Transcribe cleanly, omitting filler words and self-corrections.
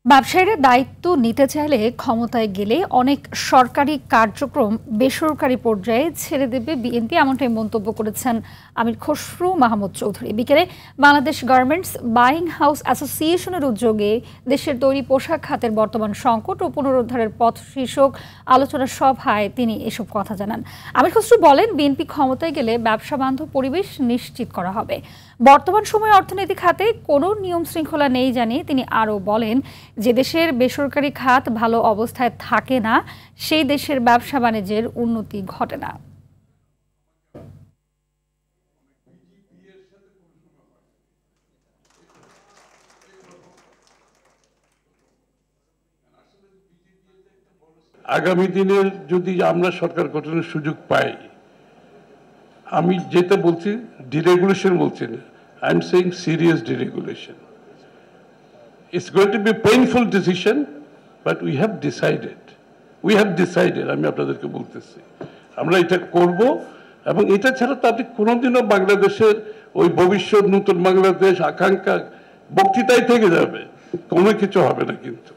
ব্যবসায়ীরা দায়িত্ব নিতে চাইলে ক্ষমতায় গেলে অনেক সরকারি কার্যক্রম বেসরকারি পর্যায়ে ছেড়ে দেবে বিএনপি, এমনটাই মন্তব্য করেছেন আমির খসরু মাহমুদ চৌধুরী। বিকেলে বাংলাদেশ গার্মেন্টস বাইং হাউস অ্যাসোসিয়েশনের উদ্যোগে দেশের তৈরি পোশাক খাতের বর্তমান সংকট ও পুনরুদ্ধারের পথ শীর্ষক আলোচনা সভায় তিনি এসব কথা জানান। আমির খসরু বলেন, বিএনপি ক্ষমতায় গেলে ব্যবসা বান্ধব পরিবেশ নিশ্চিত করা হবে। বর্তমান সময়ে অর্থনৈতিক খাতে কোনো নিয়ম শৃঙ্খলা নেই জানিয়ে তিনি আরও বলেন, যে দেশের বেসরকারি খাত ভালো অবস্থায় থাকে না, সেই দেশের ব্যবসা বাণিজ্যের উন্নতি ঘটে না। আগামী দিনের যদি আমরা সরকার গঠনের সুযোগ পাই, আমি যেটা বলছি ডিরেগুলেশন বলছি না, I am saying serious deregulation. It's going to be a painful decision, but we have decided. আমি আপনাদেরকে বলতেছি আমরা এটা করব, এবং এটা ছাড়া তো আপনি কোনোদিনও বাংলাদেশের ওই ভবিষ্যৎ নতুন বাংলাদেশ আকাঙ্ক্ষা বক্তৃতায় থেকে যাবে, কোনো কিছু হবে না কিন্তু।